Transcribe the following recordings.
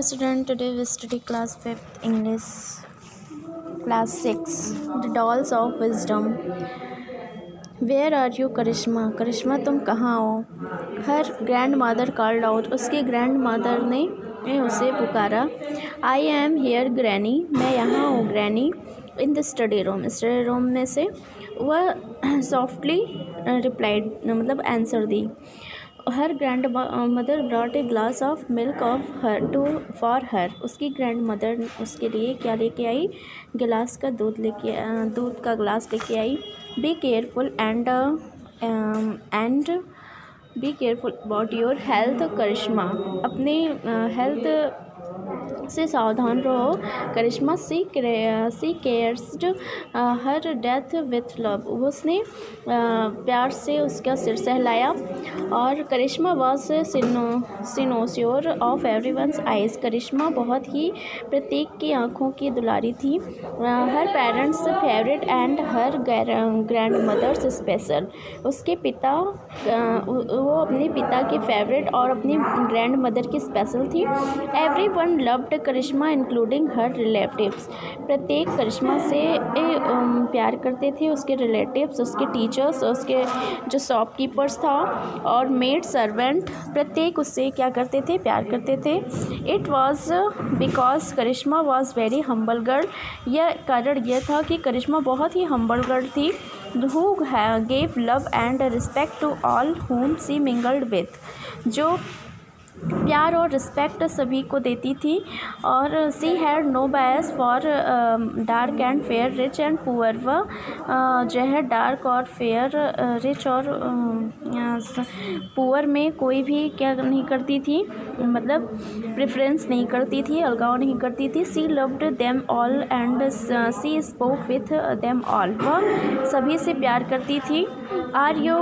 Student, today we study class 5th English, class 6, the dolls of wisdom. Where are you, करिश्मा? करिश्मा तुम कहाँ हो? Her grandmother called out. उसकी grandmother ने उसे पुकारा. I am here, Granny. मैं यहाँ हूँ, Granny. In the study room. Study room में से वह softly replied, मतलब answer the. Her grand mother brought a glass of milk for her. उसकी ग्रैंड मदर उसके लिए क्या लेके आई? गिलास का दूध का ग्लास लेके आई. Be careful and be careful about your health, Karishma. अपने हेल्थ से सावधान रहो, Karishma. She caressed her death with love. उसने प्यार से उसका सिर सहलाया. और Karishma was cynosure of everyone's eyes. Karishma बहुत ही प्रत्येक की आँखों की दुलारी थी. Her parents favourite and her grandmother's special. उसके पिता वो अपने पिता के फेवरेट और अपनी ग्रैंड मदर की स्पेशल थी. एवरी वन लव्ड करिश्मा इंक्लूडिंग हर रिलेटिव्स. प्रत्येक करिश्मा से प्यार करते थे, उसके रिलेटिव्स, उसके टीचर्स, उसके जो शॉपकीपर्स था और मेड सर्वेंट. प्रत्येक उससे क्या करते थे? प्यार करते थे. It was because Karishma was very humble girl. यह कारण यह था कि करिश्मा बहुत ही हम्बल गर्ल थी. Who gave love and respect to all whom she mingled with. जो प्यार और रिस्पेक्ट सभी को देती थी. और she had no bias for dark and fair, rich and poor. वह जो है डार्क और फेयर, रिच और पुअर में कोई भी क्या नहीं करती थी, मतलब प्रेफरेंस नहीं करती थी, अलगाव नहीं करती थी. She loved them all and she spoke with them all. वह सभी से प्यार करती थी. Are you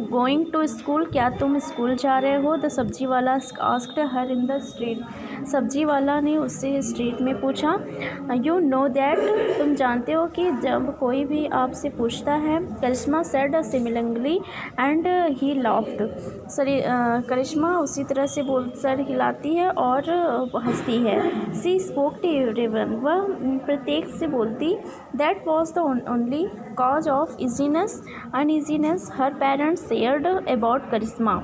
going to school? क्या तुम स्कूल जा रहे हो? The sabzi wala asked her in the street. सब्जी वाला ने उससे स्ट्रीट में पूछा. You know that? तुम जानते हो कि जब कोई भी आपसे पूछता है. Karishma said similarly and he laughed. Karishma उसी तरह से सर हिलाती है और हंसती है. She spoke to everyone. वह प्रत्येक से बोलती. That was the only cause of uneasiness her parents shared about Karishma.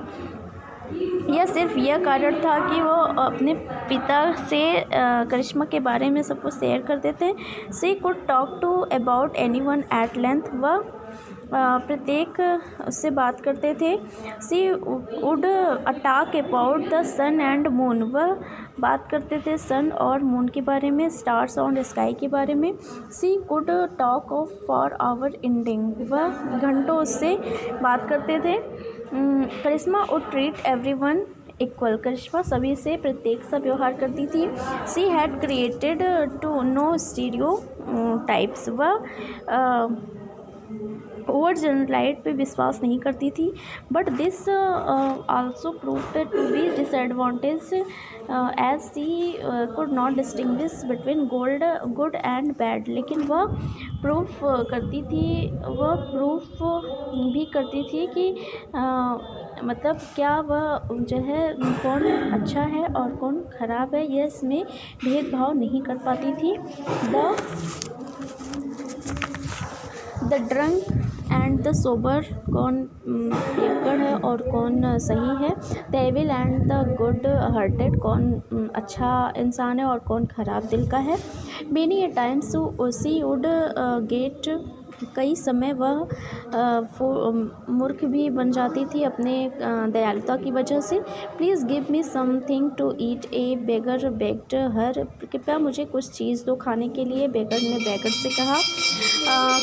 यह सिर्फ यह कारण था कि वो अपने पिता से करिश्मा के बारे में सब कुछ शेयर करते थे. She could talk to about anyone at length. वह प्रत्येक उससे बात करते थे. She would talk about the sun and moon. वह बात करते थे सन और मून के बारे में, स्टार्स और स्काई के बारे में. She could talk of for hour ending. वह घंटों उससे बात करते थे. Karishma would treat everyone equal. Karishma सभी से प्रत्येक सा व्यवहार करती थी. She had created to no stereotypes. वह ओवर जनरलाइट पे विश्वास नहीं करती थी. But this also proved to be disadvantage as she could not distinguish between good and bad. लेकिन वह प्रूफ भी करती थी कि मतलब क्या वह जो है कौन अच्छा है और कौन ख़राब है, यह इसमें भेदभाव नहीं कर पाती थी. The drunk and the sober. कौन पियक्कड़ है और कौन सही है. The evil and the good hearted. कौन अच्छा इंसान है और कौन ख़राब दिल का है. Many a times she would get. कई समय वह मूर्ख भी बन जाती थी अपने दयालुता की वजह से. Please give me something to eat. A beggar begged her. कृपया मुझे कुछ चीज़ दो खाने के लिए. बेगर ने बेगर से कहा.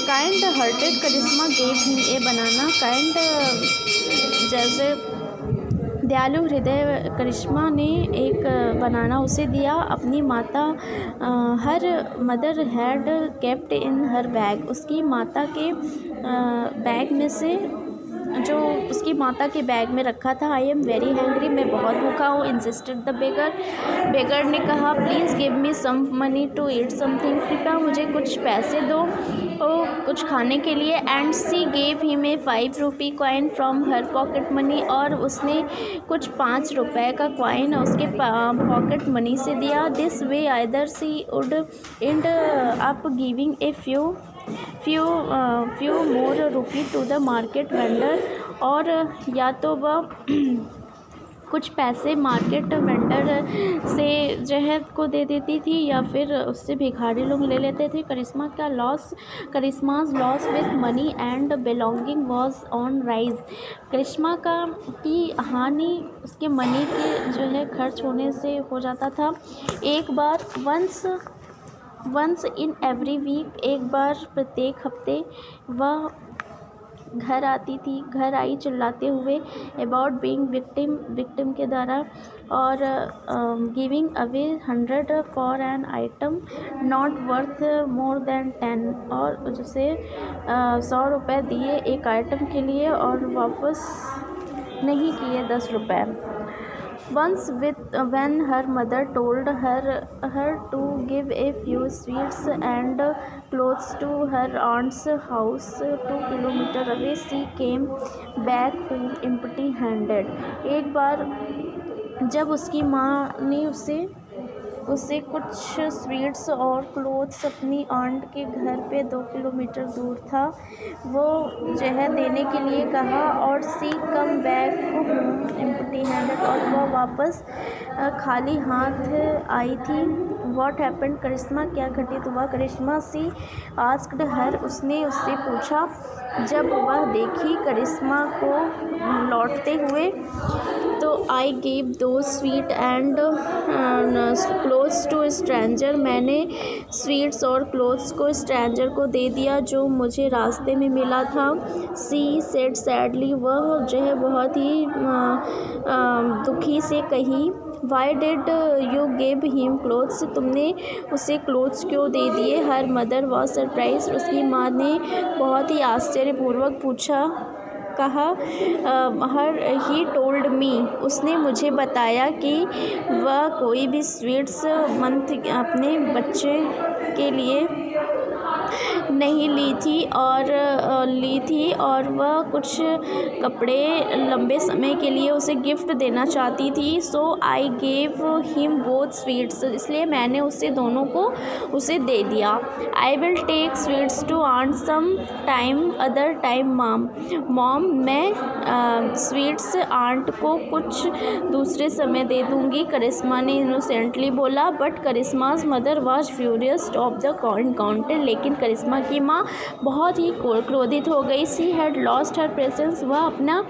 Kind hearted Karishma gave him a banana. Kind जैसे दयालु हृदय करिश्मा ने एक बनाना उसे दिया. अपनी माता her mother had kept in her bag. उसकी माता के बैग में से जो उसकी माता के बैग में रखा था। आई एम वेरी हैंग्री, मैं बहुत भूखा हूँ। इंसिस्टेड द बेगर, बेगर ने कहा please give me some money to eat something, कृपया मुझे कुछ पैसे दो कुछ खाने के लिए। And she gave him a 5 rupee coin from her pocket money, और उसने कुछ 5 रुपए का कॉइन उसके पॉकेट मनी से दिया। This way either she would end up giving a few more rupee to the market vendor, और या तो वह कुछ पैसे मार्केट वेंडर से जो है को दे देती थी, या फिर उससे भिखारी लोग ले लेते थे। Karishma's loss with money and belonging was on rise, Karishma की हानि उसके मनी के जो है खर्च होने से हो जाता था। एक बार वंस इन एवरी वीक, एक बार प्रत्येक हफ्ते वह घर आई चिल्लाते हुए अबाउट बीइंग विक्टिम के द्वारा, और giving away 100 for an item not worth more than 10, और जैसे 100 रुपये दिए एक आइटम के लिए और वापस नहीं किए 10 रुपये। Once when her mother told her to give a few sweets and clothes to her aunt's house 2 kilometers away, she came back home empty-handed. एक बार जब उसकी माँ ने उसे कुछ स्वीट्स और क्लोथ्स अपनी आंट के घर पे 2 किलोमीटर दूर था वो जो है देने के लिए कहा, और she come back home empty handed, और वह वापस खाली हाथ आई थी। व्हाट हैपेंड करिश्मा, क्या घटित हुआ करिश्मा? सी आस्क्ड हर, उसने उससे पूछा। जब वह देखी करिश्मा को लौटते हुए तो I give two sweet and clothes to stranger, मैंने स्वीट्स और क्लोथ्स को स्ट्रेंजर को दे दिया जो मुझे रास्ते में मिला था। सी सेड सैडली, वह जो है बहुत ही दुखी से कही। Why did you give him clothes, तुमने उसे क्लोथ्स क्यों दे दिए? हर मदर वॉज सरप्राइज, उसकी माँ ने बहुत ही आश्चर्यपूर्वक कहा। हर ही टोल्ड मी, उसने मुझे बताया कि वह कोई भी स्वीट्स मंथ अपने बच्चे के लिए नहीं ली थी और वह कुछ कपड़े लंबे समय के लिए उसे गिफ्ट देना चाहती थी। So I gave him both sweets, इसलिए मैंने उसे दोनों को उसे दे दिया। I will take sweets to aunt some time other time mom, मैं स्वीट्स आंट को कुछ दूसरे समय दे दूँगी, करिश्मा ने इनोसेंटली बोला। But Karishma's mother was furious of the encounter, लेकिन करिश्मा की माँ बहुत ही क्रोधित हो गई। She had lost her patience, वह अपना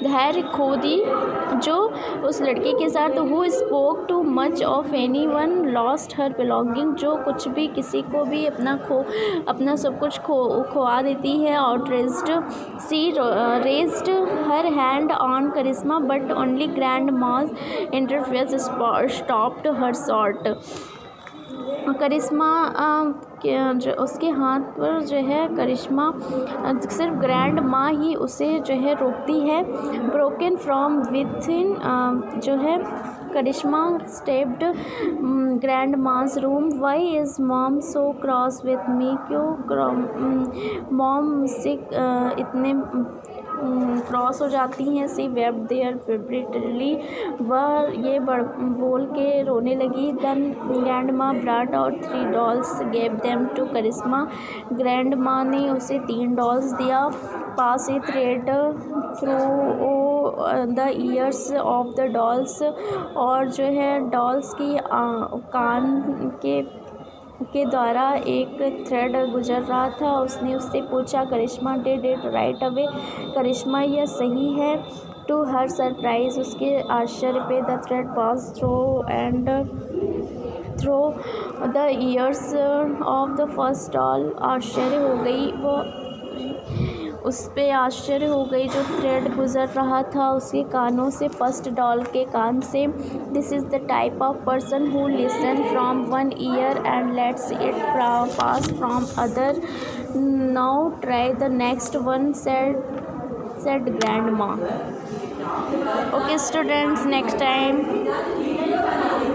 धैर्य खो दी जो उस लड़के के साथ। Who spoke too much of any one lost her belonging, जो कुछ भी किसी को भी अपना सब कुछ खोआ देती है। Outraged she raised her hand on Karishma but only grandma's interference stopped her short. Karishma जो उसके हाथ पर जो है करिश्मा सिर्फ ग्रैंड माँ ही उसे जो है रोकती है। ब्रोकन फ्रॉम विथिन जो है Karishma stepped grandma's room. Why is mom so cross with me, क्यों मॉम मुझसे इतने क्रॉस हो जाती हैं। सी वेप्ड देयर फेवरेटली, वह ये बोल के रोने लगी। Then grandma brought out 3 dolls gave them to Karishma, grandma ने उसे 3 डॉल्स दिया। Pass a thread through the years of the dolls, और जो है डॉल्स की कान के द्वारा एक थ्रेड गुजर रहा था। उसने उससे पूछा करिश्मा डिड इट राइट अवे, करिश्मा यह सही है? टू हर सरप्राइज, उसके आश्चर्य पे the thread pass through the years of the first doll, आश्चर्य हो गई वो उस पे आश्चर्य हो गई जो थ्रेड गुजर रहा था उसके कानों से, फर्स्ट डॉल के कान से। This is the type of person who listen from one year and let's it pass from other. Now try the next one, said grandma. Okay students, next time